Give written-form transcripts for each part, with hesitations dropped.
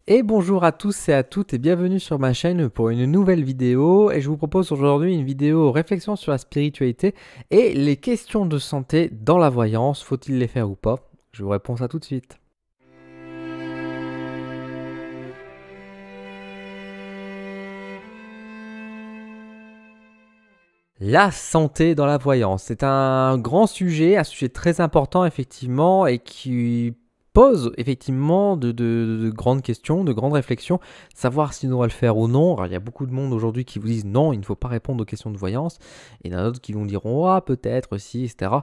Et bonjour à tous et à toutes et bienvenue sur ma chaîne pour une nouvelle vidéo. Et je vous propose aujourd'hui une vidéo réflexion sur la spiritualité et les questions de santé dans la voyance. Faut-il les faire ou pas? Je vous réponds ça tout de suite. La santé dans la voyance, c'est un grand sujet, un sujet très important effectivement et qui pose effectivement de grandes questions, de grandes réflexions, savoir si on doit le faire ou non. Alors, il y a beaucoup de monde aujourd'hui qui vous disent non, il ne faut pas répondre aux questions de voyance, et il y en a d'autres qui vont dire ah peut-être si, etc.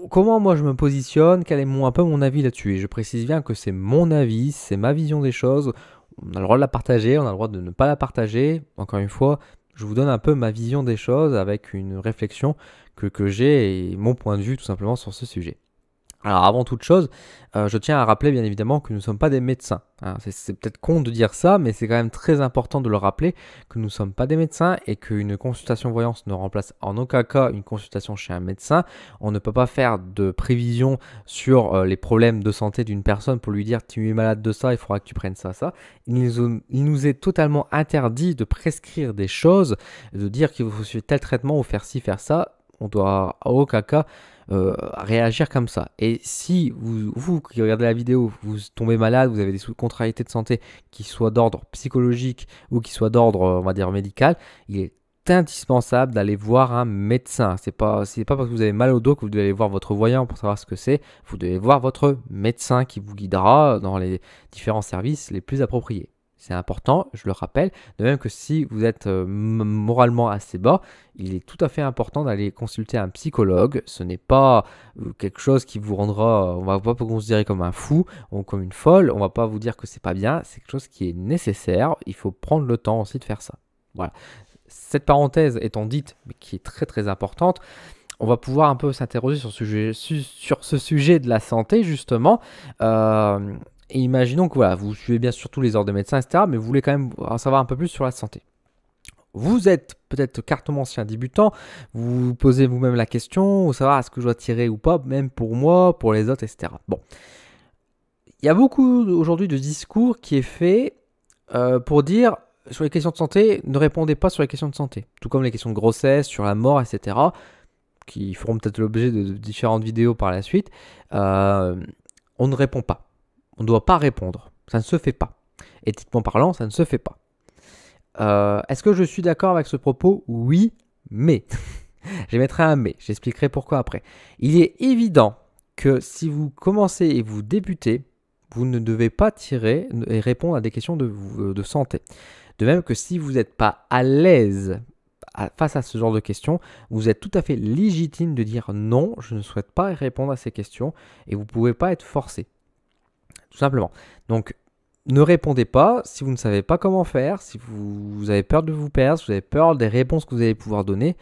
Comment moi je me positionne, quel est un peu mon avis là-dessus? Et je précise bien que c'est mon avis, c'est ma vision des choses. On a le droit de la partager, on a le droit de ne pas la partager. Encore une fois, je vous donne un peu ma vision des choses avec une réflexion que j'ai et mon point de vue tout simplement sur ce sujet. Alors avant toute chose, je tiens à rappeler bien évidemment que nous ne sommes pas des médecins. Hein. C'est peut-être con de dire ça, mais c'est quand même très important de le rappeler que nous ne sommes pas des médecins et qu'une consultation voyance ne remplace en aucun cas une consultation chez un médecin. On ne peut pas faire de prévision sur les problèmes de santé d'une personne pour lui dire tu es malade de ça, il faudra que tu prennes ça, ça. Il nous est totalement interdit de prescrire des choses, de dire qu'il faut suivre tel traitement ou faire ci, faire ça. On doit à aucun cas réagir comme ça. Et si vous qui regardez la vidéo, vous tombez malade, vous avez des contrariétés de santé qui soient d'ordre psychologique ou qui soient d'ordre, on va dire, médical, il est indispensable d'aller voir un médecin. C'est pas parce que vous avez mal au dos que vous devez aller voir votre voyant pour savoir ce que c'est. Vous devez voir votre médecin qui vous guidera dans les différents services les plus appropriés. C'est important, je le rappelle. De même que si vous êtes moralement assez bas, il est tout à fait important d'aller consulter un psychologue. Ce n'est pas quelque chose qui vous rendra, on va pas vous considérer comme un fou ou comme une folle. On va pas vous dire que c'est pas bien. C'est quelque chose qui est nécessaire. Il faut prendre le temps aussi de faire ça. Voilà. Cette parenthèse étant dite, mais qui est très très importante, on va pouvoir un peu s'interroger sur ce sujet de la santé justement. Et imaginons que voilà, vous suivez bien sûr tous les ordres de médecins, etc., mais vous voulez quand même en savoir un peu plus sur la santé. Vous êtes peut-être cartomancien débutant, vous vous posez vous-même la question, vous savoir est-ce que je dois tirer ou pas, même pour moi, pour les autres, etc. Bon, il y a beaucoup aujourd'hui de discours qui est fait pour dire sur les questions de santé, ne répondez pas sur les questions de santé, tout comme les questions de grossesse, sur la mort, etc., qui feront peut-être l'objet de différentes vidéos par la suite. On ne répond pas. On ne doit pas répondre. Ça ne se fait pas. Éthiquement parlant, ça ne se fait pas. Est-ce que je suis d'accord avec ce propos? Oui, mais. Je mettrai un mais. J'expliquerai pourquoi après. Il est évident que si vous commencez et vous débutez, vous ne devez pas tirer et répondre à des questions de santé. De même que si vous n'êtes pas à l'aise face à ce genre de questions, vous êtes tout à fait légitime de dire non, je ne souhaite pas répondre à ces questions et vous ne pouvez pas être forcé. Tout simplement. Donc, ne répondez pas si vous ne savez pas comment faire, si vous avez peur de vous perdre, si vous avez peur des réponses que vous allez pouvoir donner.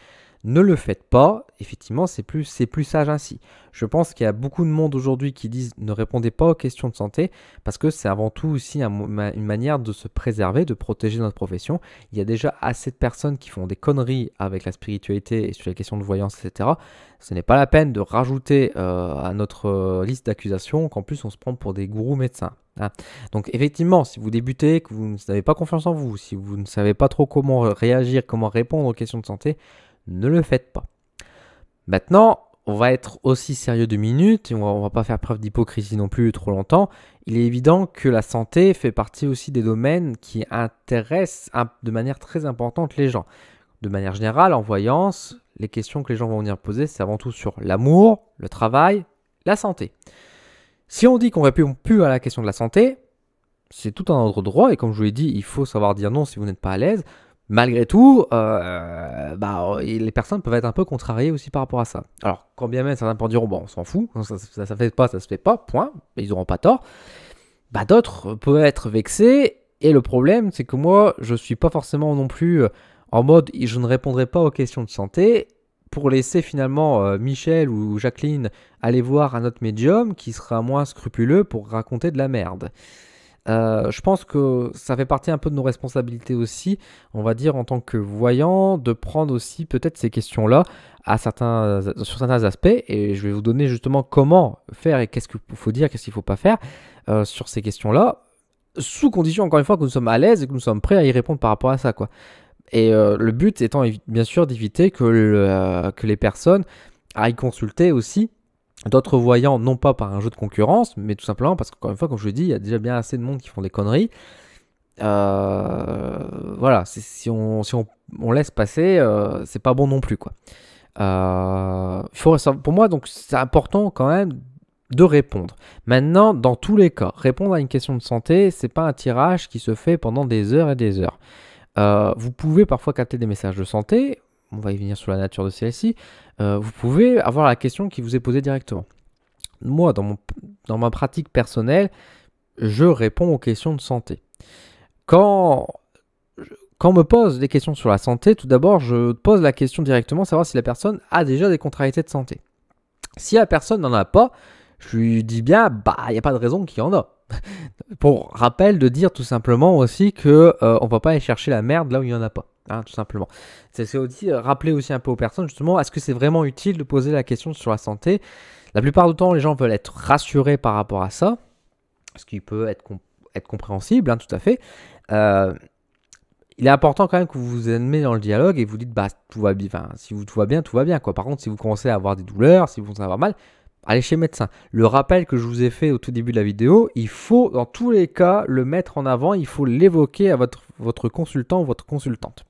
Ne le faites pas, effectivement, c'est plus sage ainsi. Je pense qu'il y a beaucoup de monde aujourd'hui qui disent ne répondez pas aux questions de santé parce que c'est avant tout aussi une manière de se préserver, de protéger notre profession. Il y a déjà assez de personnes qui font des conneries avec la spiritualité et sur les questions de voyance, etc. Ce n'est pas la peine de rajouter à notre liste d'accusations qu'en plus on se prend pour des gourous médecins. Hein. Donc effectivement, si vous débutez, que vous n'avez pas confiance en vous, si vous ne savez pas trop comment réagir, comment répondre aux questions de santé, ne le faites pas. Maintenant, on va être aussi sérieux 2 minutes et on va pas faire preuve d'hypocrisie non plus trop longtemps. Il est évident que la santé fait partie aussi des domaines qui intéressent de manière très importante les gens. De manière générale, en voyance, les questions que les gens vont venir poser, c'est avant tout sur l'amour, le travail, la santé. Si on dit qu'on répond plus à la question de la santé, c'est tout un autre droit et comme je vous l'ai dit, il faut savoir dire non si vous n'êtes pas à l'aise. Malgré tout, les personnes peuvent être un peu contrariées aussi par rapport à ça. Alors, quand bien même certains pourront dire bon, on s'en fout, ça se fait pas, ça se fait pas, point, ils n'auront pas tort. D'autres peuvent être vexés et le problème, c'est que moi, je suis pas forcément non plus en mode je ne répondrai pas aux questions de santé pour laisser finalement Michel ou Jacqueline aller voir un autre médium qui sera moins scrupuleux pour raconter de la merde. Je pense que ça fait partie un peu de nos responsabilités aussi, on va dire en tant que voyants, de prendre aussi peut-être ces questions-là sur certains aspects, et je vais vous donner justement comment faire et qu'est-ce qu'il faut dire, qu'est-ce qu'il ne faut pas faire sur ces questions-là. sous condition, encore une fois, que nous sommes à l'aise et que nous sommes prêts à y répondre par rapport à ça, quoi. Et le but étant bien sûr d'éviter que les personnes aillent consulter aussi d'autres voyants, non pas par un jeu de concurrence, mais tout simplement parce qu'encore une fois, comme je le dis, il y a déjà bien assez de monde qui font des conneries. Voilà, si on laisse passer, c'est pas bon non plus, quoi. Pour moi, donc, c'est important quand même de répondre. Maintenant, dans tous les cas, répondre à une question de santé, c'est pas un tirage qui se fait pendant des heures et des heures. Vous pouvez parfois capter des messages de santé, on va y venir sur la nature de celle-ci, vous pouvez avoir la question qui vous est posée directement. Moi, dans ma pratique personnelle, je réponds aux questions de santé. Quand on me pose des questions sur la santé, tout d'abord, je pose la question directement, savoir si la personne a déjà des contrariétés de santé. Si la personne n'en a pas, je lui dis bien, il n'y a pas de raison qu'il y en a. Pour rappel, de dire tout simplement aussi que on va pas aller chercher la merde là où il n'y en a pas, hein, tout simplement. C'est aussi rappeler aussi un peu aux personnes, justement, est-ce que c'est vraiment utile de poser la question sur la santé? La plupart du temps, les gens veulent être rassurés par rapport à ça, ce qui peut être compréhensible, hein, tout à fait. Il est important quand même que vous vous admettez dans le dialogue et vous dites, tout va bien, si tout va bien, quoi. Par contre, si vous commencez à avoir des douleurs, si vous commencez à avoir mal, allez chez le médecin. Le rappel que je vous ai fait au tout début de la vidéo, il faut dans tous les cas le mettre en avant, il faut l'évoquer à votre consultant ou votre consultante.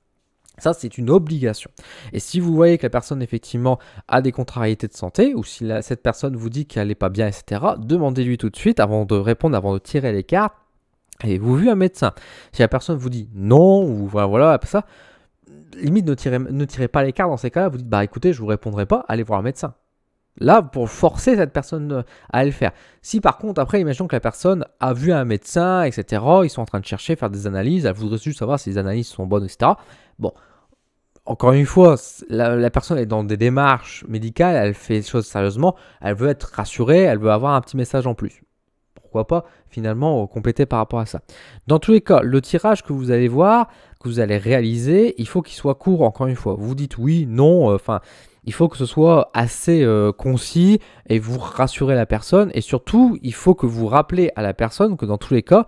Ça, c'est une obligation. Et si vous voyez que la personne, effectivement, a des contrariétés de santé, ou si cette personne vous dit qu'elle n'est pas bien, etc., demandez-lui tout de suite, avant de répondre, avant de tirer les cartes, avez-vous vu un médecin? Si la personne vous dit non, ou voilà, ça, limite, ne tirez pas les cartes dans ces cas-là, vous dites, écoutez, je ne vous répondrai pas, allez voir un médecin. Là, pour forcer cette personne à le faire. Si par contre, après, imaginons que la personne a vu un médecin, etc., ils sont en train de chercher, faire des analyses, elle voudrait juste savoir si les analyses sont bonnes, etc. Bon, encore une fois, la personne est dans des démarches médicales, elle fait les choses sérieusement, elle veut être rassurée, elle veut avoir un petit message en plus. Pourquoi pas, finalement, compléter par rapport à ça. Dans tous les cas, le tirage que vous allez voir, que vous allez réaliser, il faut qu'il soit court, encore une fois. Vous dites oui, non, il faut que ce soit assez concis et vous rassurez la personne. Et surtout, il faut que vous rappelez à la personne que dans tous les cas,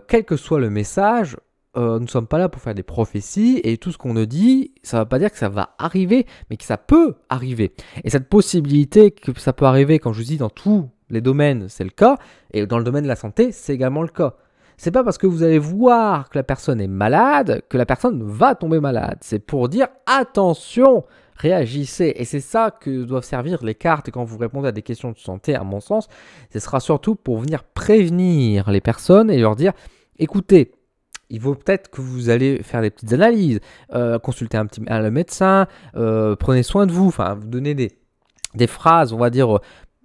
quel que soit le message, nous ne sommes pas là pour faire des prophéties. Et tout ce qu'on nous dit, ça ne va pas dire que ça va arriver, mais que ça peut arriver. Et cette possibilité que ça peut arriver, quand je vous dis dans tous les domaines, c'est le cas. Et dans le domaine de la santé, c'est également le cas. C'est pas parce que vous allez voir que la personne est malade que la personne va tomber malade. C'est pour dire attention, réagissez. Et c'est ça que doivent servir les cartes quand vous répondez à des questions de santé, à mon sens. Ce sera surtout pour venir prévenir les personnes et leur dire, écoutez, il vaut peut-être que vous allez faire des petites analyses, consulter le médecin, prenez soin de vous, vous donnez des phrases, on va dire,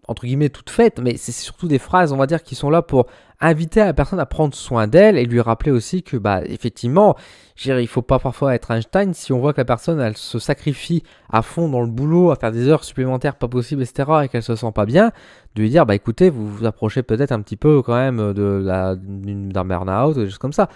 entre guillemets, toutes faites, mais c'est surtout des phrases, on va dire, qui sont là pour inviter la personne à prendre soin d'elle et lui rappeler aussi que, effectivement, il ne faut pas parfois être Einstein. Si on voit que la personne, elle se sacrifie à fond dans le boulot, à faire des heures supplémentaires pas possibles, etc., et qu'elle se sent pas bien, de lui dire, écoutez, vous vous approchez peut-être un petit peu quand même d'un burn-out, des choses comme ça.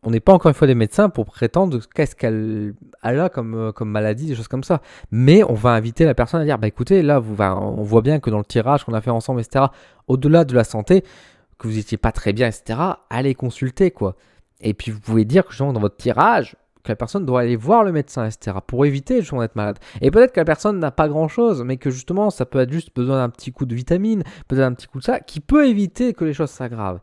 On n'est pas encore une fois des médecins pour prétendre qu'est-ce qu'elle a comme maladie, des choses comme ça. Mais on va inviter la personne à dire, écoutez, là, on voit bien que dans le tirage qu'on a fait ensemble, etc., au-delà de la santé, que vous n'étiez pas très bien, etc., allez consulter, quoi. Et puis, vous pouvez dire que, justement, dans votre tirage, que la personne doit aller voir le médecin, etc., pour éviter, justement, d'être malade. Et peut-être que la personne n'a pas grand-chose, mais que, justement, ça peut être juste besoin d'un petit coup de vitamine, peut-être un petit coup de ça, qui peut éviter que les choses s'aggravent.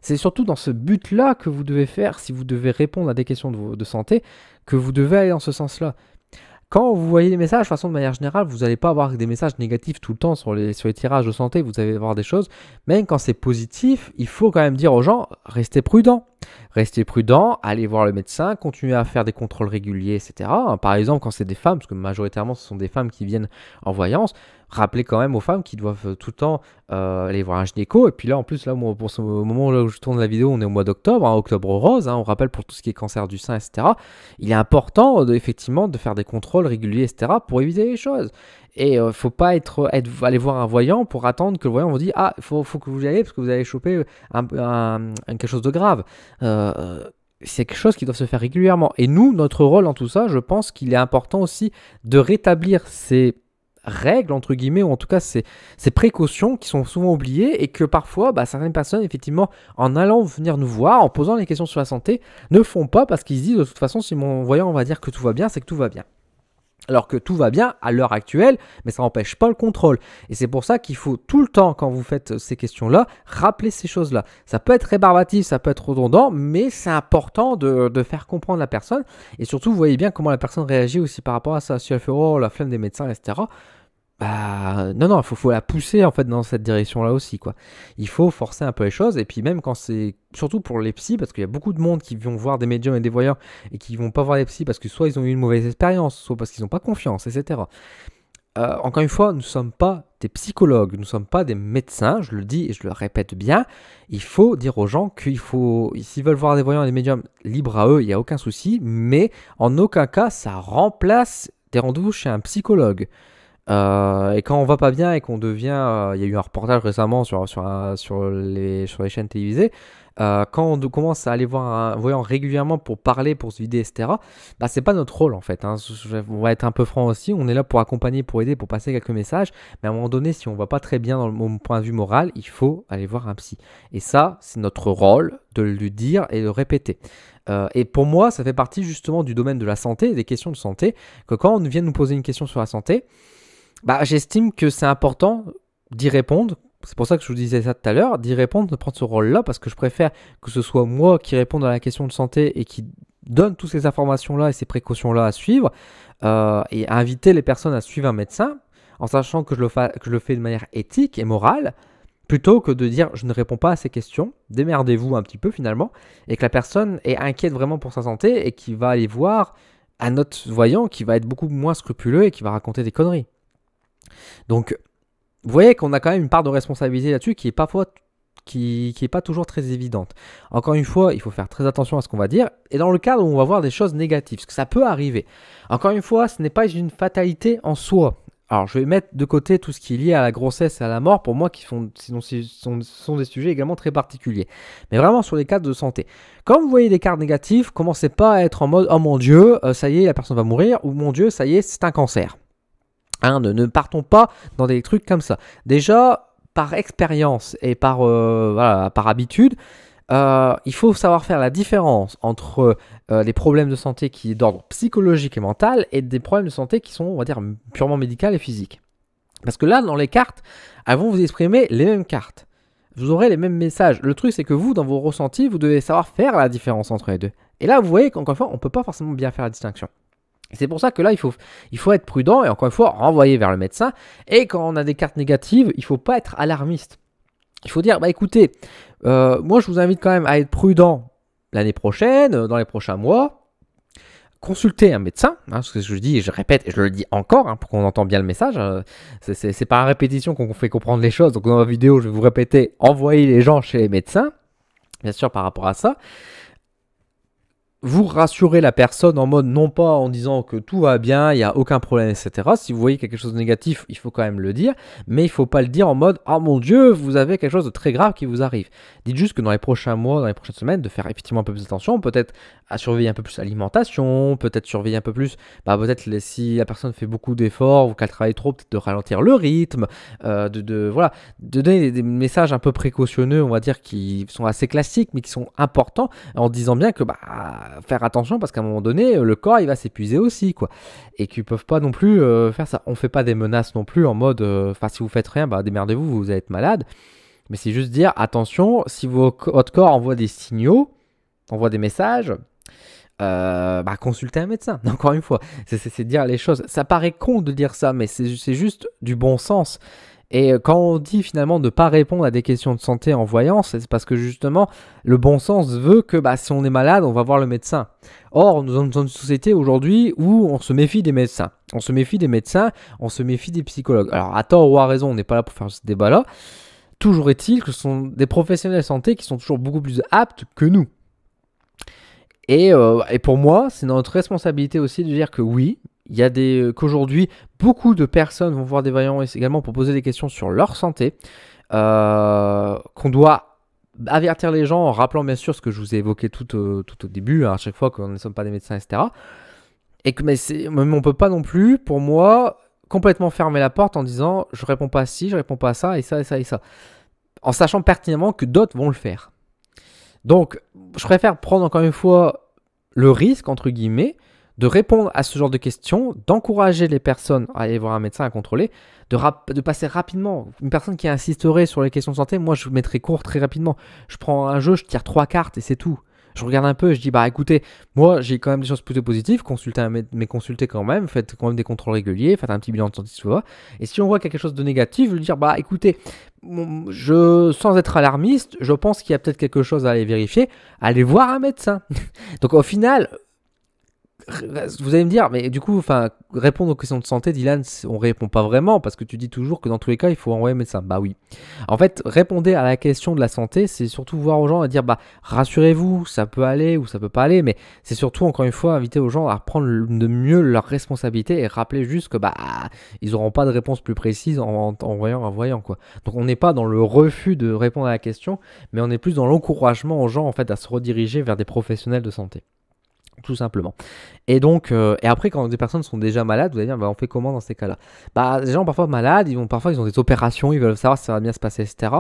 C'est surtout dans ce but-là que vous devez faire, si vous devez répondre à des questions de santé, que vous devez aller dans ce sens-là. Quand vous voyez les messages, de façon de manière générale, vous n'allez pas avoir des messages négatifs tout le temps sur les tirages de santé, vous allez avoir des choses. Même quand c'est positif, il faut quand même dire aux gens, restez prudents. Restez prudents, allez voir le médecin, continuez à faire des contrôles réguliers, etc. Par exemple, quand c'est des femmes, parce que majoritairement ce sont des femmes qui viennent en voyance, rappelez quand même aux femmes qui doivent tout le temps aller voir un gynéco. Et puis là, en plus, là, pour ce moment où je tourne la vidéo, on est au mois d'octobre, octobre rose, on rappelle pour tout ce qui est cancer du sein, etc. Il est important, effectivement, de faire des contrôles réguliers, etc. pour éviter les choses. Et il ne faut pas aller voir un voyant pour attendre que le voyant vous dise « Ah, il faut que vous y alliez parce que vous allez choper quelque chose de grave. » C'est quelque chose qui doit se faire régulièrement. Et nous, notre rôle dans tout ça, je pense qu'il est important aussi de rétablir ces règles, entre guillemets, ou en tout cas ces précautions qui sont souvent oubliées et que parfois, certaines personnes, effectivement, en allant venir nous voir, en posant des questions sur la santé, ne font pas parce qu'ils se disent de toute façon, si mon voyant on va dire que tout va bien, c'est que tout va bien. Alors que tout va bien à l'heure actuelle, mais ça n'empêche pas le contrôle. Et c'est pour ça qu'il faut tout le temps, quand vous faites ces questions-là, rappeler ces choses-là. Ça peut être rébarbatif, ça peut être redondant, mais c'est important de faire comprendre la personne. Et surtout, vous voyez bien comment la personne réagit aussi par rapport à ça. Si elle fait « oh, la flemme des médecins », etc., non, il faut la pousser en fait dans cette direction-là aussi, quoi. Il faut forcer un peu les choses, et puis même quand c'est, surtout pour les psys, parce qu'il y a beaucoup de monde qui vont voir des médiums et des voyants et qui vont pas voir les psys parce que soit ils ont eu une mauvaise expérience, soit parce qu'ils n'ont pas confiance, etc. Encore une fois, nous ne sommes pas des psychologues, nous ne sommes pas des médecins, je le dis et je le répète bien. Il faut dire aux gens qu'il faut, s'ils veulent voir des voyants et des médiums, libre à eux, il n'y a aucun souci, mais en aucun cas ça remplace des rendez-vous chez un psychologue. Et quand on va pas bien et qu'on devient, il y a eu un reportage récemment sur les chaînes télévisées, quand on commence à aller voir un voyant régulièrement pour parler, pour se vider, etc., c'est pas notre rôle en fait, hein. On va être un peu franc aussi, on est là pour accompagner, pour aider, pour passer quelques messages, mais à un moment donné, si on va pas très bien dans le point de vue moral, il faut aller voir un psy. Et ça, c'est notre rôle de le dire et de le répéter. Et pour moi, ça fait partie justement du domaine de la santé, des questions de santé, que quand on vient nous poser une question sur la santé, j'estime que c'est important d'y répondre. C'est pour ça que je vous disais ça tout à l'heure, d'y répondre, de prendre ce rôle-là, parce que je préfère que ce soit moi qui réponde à la question de santé et qui donne toutes ces informations-là et ces précautions-là à suivre, et à inviter les personnes à suivre un médecin, en sachant que je le fais de manière éthique et morale, plutôt que de dire je ne réponds pas à ces questions, démerdez-vous un petit peu finalement, et que la personne est inquiète vraiment pour sa santé et qui va aller voir un autre voyant qui va être beaucoup moins scrupuleux et qui va raconter des conneries. Donc, vous voyez qu'on a quand même une part de responsabilité là-dessus qui est parfois, qui est pas toujours très évidente. Encore une fois, il faut faire très attention à ce qu'on va dire. Et dans le cadre où on va voir des choses négatives, parce que ça peut arriver. Encore une fois, ce n'est pas une fatalité en soi. Alors, je vais mettre de côté tout ce qui est lié à la grossesse et à la mort, pour moi, qui sont des sujets également très particuliers. Mais vraiment sur les cas de santé. Quand vous voyez des cas négatifs, commencez pas à être en mode « oh mon Dieu, ça y est, la personne va mourir » ou « mon Dieu, ça y est, c'est un cancer ». Ne partons pas dans des trucs comme ça. Déjà, par expérience et par habitude, il faut savoir faire la différence entre les problèmes de santé qui sont d'ordre psychologique et mental et des problèmes de santé qui sont, on va dire, purement médicaux et physiques. Parce que là, dans les cartes, elles vont vous exprimer les mêmes cartes. Vous aurez les mêmes messages. Le truc, c'est que vous, dans vos ressentis, vous devez savoir faire la différence entre les deux. Et là, vous voyez qu'encore une fois, on ne peut pas forcément bien faire la distinction. C'est pour ça que là, il faut être prudent et encore une fois, renvoyer vers le médecin. Et quand on a des cartes négatives, il ne faut pas être alarmiste. Il faut dire, écoutez, moi je vous invite quand même à être prudent l'année prochaine, dans les prochains mois. Consultez un médecin, ce que je dis et je répète et je le dis encore, pour qu'on entende bien le message. C'est par répétition qu'on fait comprendre les choses. Donc dans la vidéo, je vais vous répéter, envoyez les gens chez les médecins, bien sûr par rapport à ça. Vous rassurez la personne en mode, non pas en disant que tout va bien, il n'y a aucun problème, etc. Si vous voyez quelque chose de négatif, il faut quand même le dire, mais il ne faut pas le dire en mode, oh mon Dieu, vous avez quelque chose de très grave qui vous arrive. Dites juste que dans les prochains mois, dans les prochaines semaines, de faire effectivement un peu plus attention, peut-être à surveiller un peu plus l'alimentation, peut-être surveiller un peu plus, peut-être si la personne fait beaucoup d'efforts ou qu'elle travaille trop, peut-être de ralentir le rythme, de donner des messages un peu précautionneux, on va dire, qui sont assez classiques, mais qui sont importants, en disant bien que, faire attention parce qu'à un moment donné le corps il va s'épuiser aussi quoi et qu'ils peuvent pas non plus faire ça. On fait pas des menaces non plus en mode si vous faites rien démerdez-vous, vous allez être malade, mais c'est juste dire attention, si votre corps envoie des signaux, envoie des messages, consultez un médecin. Encore une fois, c'est dire les choses, ça paraît con de dire ça, mais c'est juste du bon sens. Et quand on dit finalement de ne pas répondre à des questions de santé en voyance, c'est parce que justement, le bon sens veut que si on est malade, on va voir le médecin. Or, nous sommes dans une société aujourd'hui où on se méfie des médecins. On se méfie des médecins, on se méfie des psychologues. Alors, à tort ou à raison, on n'est pas là pour faire ce débat-là. Toujours est-il que ce sont des professionnels de santé qui sont toujours beaucoup plus aptes que nous. Et pour moi, c'est notre responsabilité aussi de dire que oui, il y a qu'aujourd'hui, beaucoup de personnes vont voir des voyants également pour poser des questions sur leur santé, qu'on doit avertir les gens en rappelant bien sûr ce que je vous ai évoqué tout au début, à chaque fois qu'on ne sommes pas des médecins, etc. Mais on ne peut pas non plus, pour moi, complètement fermer la porte en disant je réponds pas à ci, je réponds pas à ça et ça et ça et ça, en sachant pertinemment que d'autres vont le faire. Donc, je préfère prendre encore une fois le risque, entre guillemets, de répondre à ce genre de questions, d'encourager les personnes à aller voir un médecin à contrôler, de passer rapidement. Une personne qui insisterait sur les questions de santé, moi je mettrais court très rapidement. Je prends un jeu, je tire 3 cartes et c'est tout. Je regarde un peu et je dis bah écoutez, moi j'ai quand même des choses plutôt positives, mais consultez quand même, faites quand même des contrôles réguliers, faites un petit bilan de santé si tu vois. Et si on voit quelque chose de négatif, je lui dire bah écoutez, sans être alarmiste, je pense qu'il y a peut-être quelque chose à aller vérifier, allez voir un médecin. Donc au final, vous allez me dire, mais du coup, répondre aux questions de santé, Dylan, on répond pas vraiment parce que tu dis toujours que dans tous les cas, il faut envoyer un médecin. Bah oui. En fait, répondez à la question de la santé, c'est surtout voir aux gens et dire, bah rassurez-vous, ça peut aller ou ça peut pas aller, mais c'est surtout encore une fois inviter aux gens à prendre de mieux leurs responsabilités et rappeler juste que bah ils auront pas de réponse plus précise en voyant quoi. Donc on n'est pas dans le refus de répondre à la question, mais on est plus dans l'encouragement aux gens en fait à se rediriger vers des professionnels de santé. Tout simplement. Et donc, et après, quand des personnes sont déjà malades, vous allez dire, bah, on fait comment dans ces cas-là? Bah, les gens parfois malades, parfois ils ont des opérations, ils veulent savoir si ça va bien se passer, etc.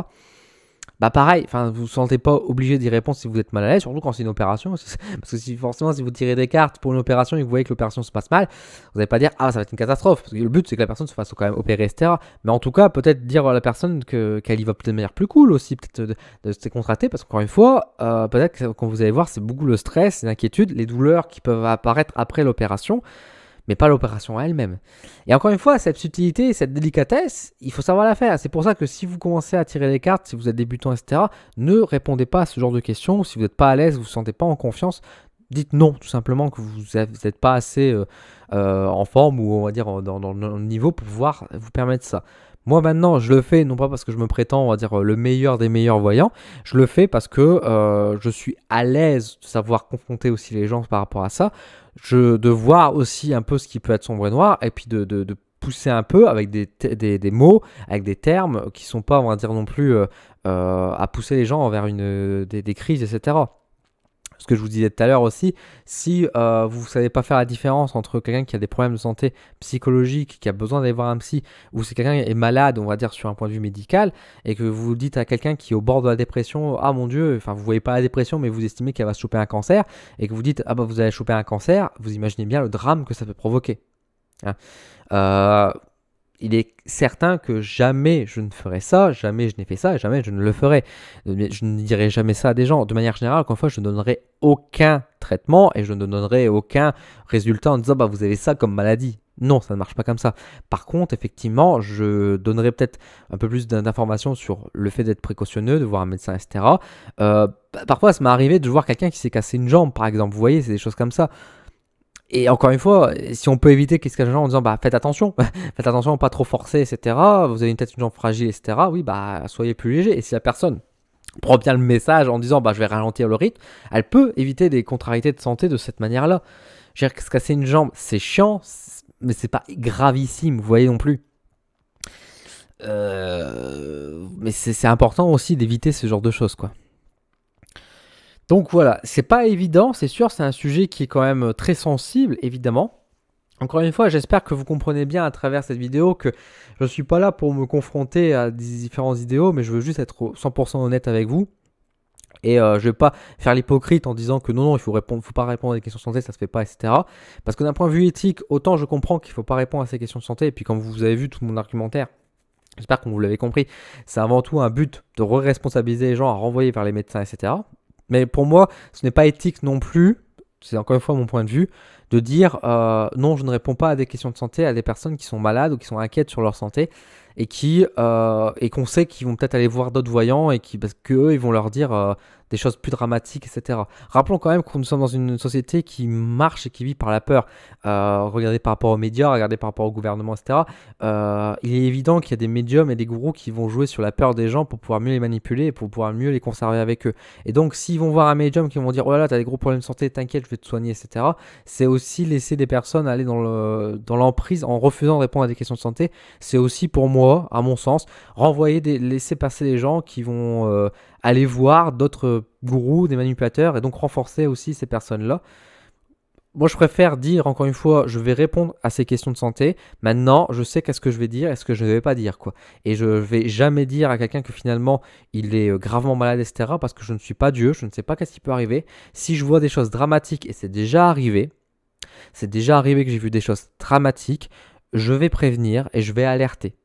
Bah pareil, vous ne vous sentez pas obligé d'y répondre si vous êtes mal à l'aise, surtout quand c'est une opération. Parce que si vous tirez des cartes pour une opération et que vous voyez que l'opération se passe mal, vous n'allez pas dire ah ça va être une catastrophe. Parce que le but c'est que la personne se fasse quand même opérer, etc. Mais en tout cas, peut-être dire à la personne qu'elle y va peut-être de manière plus cool aussi, peut-être de se décontracter. Parce qu'encore une fois, peut-être que quand vous allez voir, c'est beaucoup le stress, l'inquiétude, les douleurs qui peuvent apparaître après l'opération, mais pas l'opération elle-même. Et encore une fois, cette subtilité, cette délicatesse, il faut savoir la faire. C'est pour ça que si vous commencez à tirer les cartes, si vous êtes débutant, etc., ne répondez pas à ce genre de questions. Si vous n'êtes pas à l'aise, vous ne vous sentez pas en confiance, dites non, tout simplement, que vous n'êtes pas assez en forme ou on va dire dans le niveau pour pouvoir vous permettre ça. Moi maintenant, je le fais non pas parce que je me prétends, on va dire, le meilleur des meilleurs voyants. Je le fais parce que je suis à l'aise de savoir confronter aussi les gens par rapport à ça. De voir aussi un peu ce qui peut être sombre et noir, et puis de pousser un peu avec des mots, avec des termes qui sont pas, on va dire non plus, à pousser les gens vers des crises, etc. Ce que je vous disais tout à l'heure aussi, si vous ne savez pas faire la différence entre quelqu'un qui a des problèmes de santé psychologique, qui a besoin d'aller voir un psy, ou si quelqu'un est malade, on va dire sur un point de vue médical, et que vous dites à quelqu'un qui est au bord de la dépression, ah mon Dieu, vous voyez pas la dépression, mais vous estimez qu'elle va se choper un cancer, et que vous dites, ah bah vous allez choper un cancer, vous imaginez bien le drame que ça peut provoquer. Hein. Il est certain que jamais je ne ferai ça, jamais je n'ai fait ça, et jamais je ne le ferai. Je ne dirai jamais ça à des gens. De manière générale, encore une fois, je ne donnerai aucun traitement et je ne donnerai aucun résultat en disant bah, vous avez ça comme maladie. Non, ça ne marche pas comme ça. Par contre, effectivement, je donnerai peut-être un peu plus d'informations sur le fait d'être précautionneux, de voir un médecin, etc. Parfois, ça m'est arrivé de voir quelqu'un qui s'est cassé une jambe, par exemple. Vous voyez, c'est des choses comme ça. Et encore une fois, si on peut éviter qu'il se cache les gens en disant bah faites attention, faites attention, pas trop forcer, etc. Vous avez peut-être une jambe fragile, etc. Oui, bah soyez plus léger. Et si la personne prend bien le message en disant bah je vais ralentir le rythme, elle peut éviter des contrariétés de santé de cette manière-là. Je veux dire que se casser une jambe, c'est chiant, mais c'est pas gravissime, vous voyez non plus. Mais c'est important aussi d'éviter ce genre de choses, quoi. Donc voilà, c'est pas évident, c'est sûr, c'est un sujet qui est quand même très sensible, évidemment. Encore une fois, j'espère que vous comprenez bien à travers cette vidéo que je ne suis pas là pour me confronter à des différents idéaux, mais je veux juste être 100% honnête avec vous. Et je ne vais pas faire l'hypocrite en disant que non, il faut pas répondre à des questions de santé, ça se fait pas, etc. Parce que d'un point de vue éthique, autant je comprends qu'il ne faut pas répondre à ces questions de santé, et puis comme vous avez vu tout mon argumentaire, j'espère que vous l'avez compris, c'est avant tout un but de re-responsabiliser les gens à renvoyer vers les médecins, etc. Mais pour moi, ce n'est pas éthique non plus, c'est encore une fois mon point de vue, de dire non, je ne réponds pas à des questions de santé à des personnes qui sont malades ou qui sont inquiètes sur leur santé et qu'on sait qu'ils vont peut-être aller voir d'autres voyants et parce qu'eux, ils vont leur dire des choses plus dramatiques, etc. Rappelons quand même que nous sommes dans une société qui marche et qui vit par la peur. Regardez par rapport aux médias, regardez par rapport au gouvernement, etc. Il est évident qu'il y a des médiums et des gourous qui vont jouer sur la peur des gens pour pouvoir mieux les manipuler et pour pouvoir mieux les conserver avec eux. Et donc, s'ils vont voir un médium qui vont dire « Oh là là, t'as des gros problèmes de santé, t'inquiète, je vais te soigner, etc. » C'est aussi laisser des personnes aller dans l'emprise en refusant de répondre à des questions de santé. C'est aussi pour moi, à mon sens, laisser passer des gens qui vont aller voir d'autres gourous, des manipulateurs, et donc renforcer aussi ces personnes-là. moi, je préfère dire, encore une fois, je vais répondre à ces questions de santé. Maintenant, je sais qu'est-ce que je vais dire et ce que je ne vais pas dire, quoi. Et je vais jamais dire à quelqu'un que finalement, il est gravement malade, etc. Parce que je ne suis pas Dieu, je ne sais pas qu'est-ce qui peut arriver. Si je vois des choses dramatiques, et c'est déjà arrivé que j'ai vu des choses dramatiques, je vais prévenir et je vais alerter.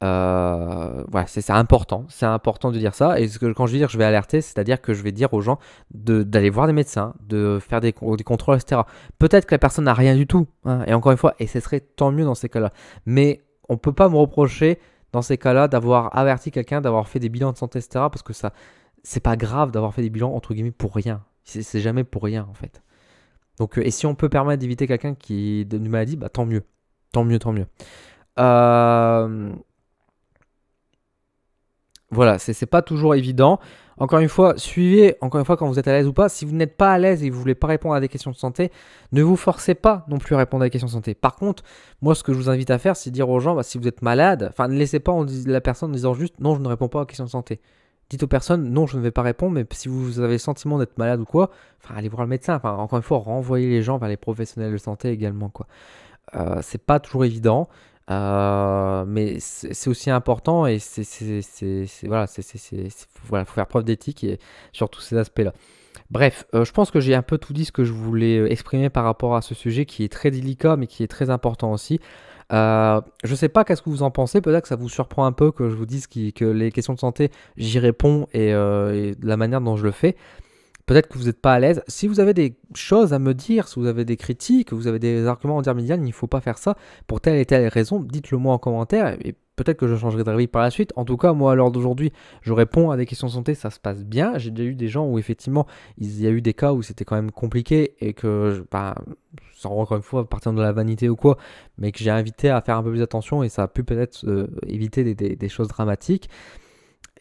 Voilà, c'est important de dire ça. Et quand je veux dire je vais alerter, c'est-à-dire que je vais dire aux gens d'aller voir des médecins, de faire des contrôles, etc. Peut-être que la personne n'a rien du tout, hein, et encore une fois, et ce serait tant mieux dans ces cas-là. Mais on ne peut pas me reprocher dans ces cas-là d'avoir averti quelqu'un, d'avoir fait des bilans de santé, etc. Parce que ça, c'est pas grave d'avoir fait des bilans entre guillemets pour rien. C'est jamais pour rien en fait. Donc, et si on peut permettre d'éviter quelqu'un qui d'une maladie, bah tant mieux, tant mieux, tant mieux. Euh, Voilà, c'est pas toujours évident. Encore une fois, suivez, encore une fois, quand vous êtes à l'aise ou pas. Si vous n'êtes pas à l'aise et que vous voulez pas répondre à des questions de santé, ne vous forcez pas non plus à répondre à des questions de santé. Par contre, moi, ce que je vous invite à faire, c'est dire aux gens, bah, si vous êtes malade, enfin, ne laissez pas la personne en disant juste, non, je ne réponds pas aux questions de santé. Dites aux personnes, non, je ne vais pas répondre, mais si vous avez le sentiment d'être malade ou quoi, enfin, allez voir le médecin. Enfin, encore une fois, renvoyez les gens vers les professionnels de santé également, quoi. C'est pas toujours évident, mais c'est aussi important et voilà, voilà, faut faire preuve d'éthique et sur tous ces aspects-là. Bref, je pense que j'ai un peu tout dit ce que je voulais exprimer par rapport à ce sujet qui est très délicat mais qui est très important aussi. Je sais pas qu'est-ce que vous en pensez, peut-être que ça vous surprend un peu que je vous dise que les questions de santé, j'y réponds et de la manière dont je le fais. Peut-être que vous n'êtes pas à l'aise. Si vous avez des choses à me dire, si vous avez des critiques, vous avez des arguments à dire, Médiane, il ne faut pas faire ça pour telle et telle raison, dites-le moi en commentaire et peut-être que je changerai d'avis par la suite. En tout cas, moi, à l'heure d'aujourd'hui, je réponds à des questions de santé, ça se passe bien. J'ai déjà eu des gens où effectivement, il y a eu des cas où c'était quand même compliqué et que, sans encore une fois partir de la vanité ou quoi, mais que j'ai invité à faire un peu plus attention et ça a pu peut-être éviter des choses dramatiques.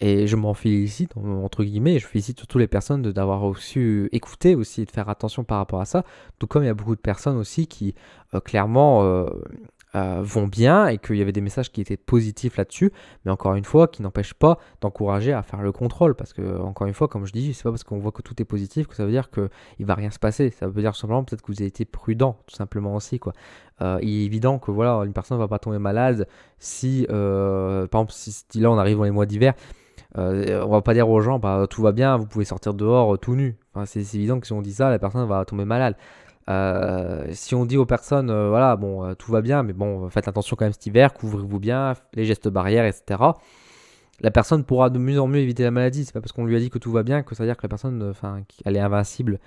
Et je m'en félicite, entre guillemets, et je félicite surtout les personnes d'avoir su écouter aussi et de faire attention par rapport à ça. Tout comme il y a beaucoup de personnes aussi qui, clairement, vont bien et qu'il y avait des messages qui étaient positifs là-dessus, mais encore une fois, qui n'empêchent pas d'encourager à faire le contrôle. Parce que, encore une fois, comme je dis, c'est pas parce qu'on voit que tout est positif que ça veut dire qu'il va rien se passer. Ça veut dire simplement peut-être que vous avez été prudent, tout simplement aussi, quoi. Il est évident que voilà, une personne ne va pas tomber malade si, par exemple, si là on arrive dans les mois d'hiver. On va pas dire aux gens, bah, tout va bien, vous pouvez sortir dehors tout nu. Enfin, c'est évident que si on dit ça, la personne va tomber malade. Si on dit aux personnes, voilà, bon, tout va bien, mais bon, faites attention quand même cet hiver, couvrez-vous bien, les gestes barrières, etc. La personne pourra de mieux en mieux éviter la maladie. C'est pas parce qu'on lui a dit que tout va bien que ça veut dire que la personne, enfin, elle est invincible.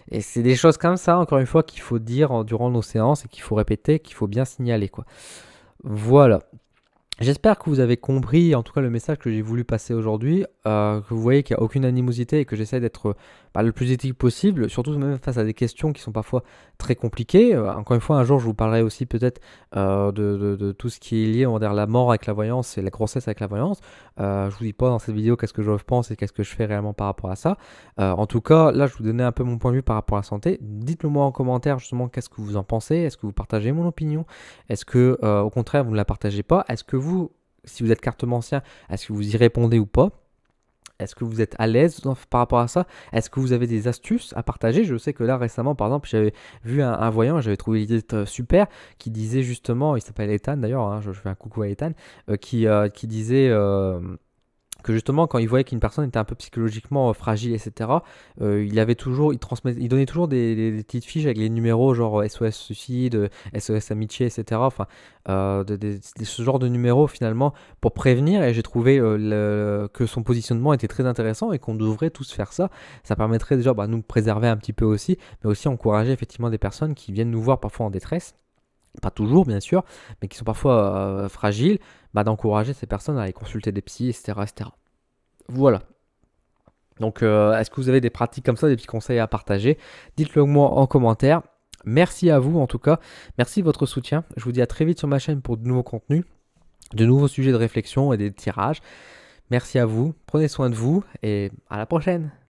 Et c'est des choses comme ça, encore une fois, qu'il faut dire durant nos séances et qu'il faut répéter, qu'il faut bien signaler, quoi. Voilà. J'espère que vous avez compris, en tout cas, le message que j'ai voulu passer aujourd'hui, que vous voyez qu'il n'y a aucune animosité et que j'essaie d'être le plus éthique possible, surtout même face à des questions qui sont parfois très compliquées. Encore une fois, un jour, je vous parlerai aussi peut-être de tout ce qui est lié, on va dire, la mort avec la voyance et la grossesse avec la voyance. Je vous dis pas dans cette vidéo qu'est-ce que je pense et qu'est-ce que je fais réellement par rapport à ça. En tout cas, là, je vous donnais un peu mon point de vue par rapport à la santé. Dites-le moi en commentaire justement qu'est-ce que vous en pensez. Est-ce que vous partagez mon opinion? Est-ce que, au contraire, vous ne la partagez pas? Est-ce que vous, si vous êtes cartomancien, est-ce que vous y répondez ou pas? Est-ce que vous êtes à l'aise par rapport à ça? Est-ce que vous avez des astuces à partager? Je sais que là récemment, par exemple, j'avais vu un voyant, j'avais trouvé l'idée super, qui disait justement, il s'appelle Ethan d'ailleurs, hein, je fais un coucou à Ethan, qui disait que justement quand il voyait qu'une personne était un peu psychologiquement fragile, etc., il donnait toujours des petites fiches avec les numéros genre SOS suicide, SOS amitié, etc. Enfin, ce genre de numéros finalement pour prévenir. Et j'ai trouvé que son positionnement était très intéressant et qu'on devrait tous faire ça. Ça permettrait déjà nous préserver un petit peu aussi, mais aussi encourager effectivement des personnes qui viennent nous voir parfois en détresse. Pas toujours bien sûr, mais qui sont parfois fragiles, d'encourager ces personnes à aller consulter des psys, etc. etc. Voilà. Donc est-ce que vous avez des pratiques comme ça, des petits conseils à partager? Dites-le moi en commentaire. Merci à vous en tout cas. Merci de votre soutien. Je vous dis à très vite sur ma chaîne pour de nouveaux contenus, de nouveaux sujets de réflexion et des tirages. Merci à vous. Prenez soin de vous et à la prochaine.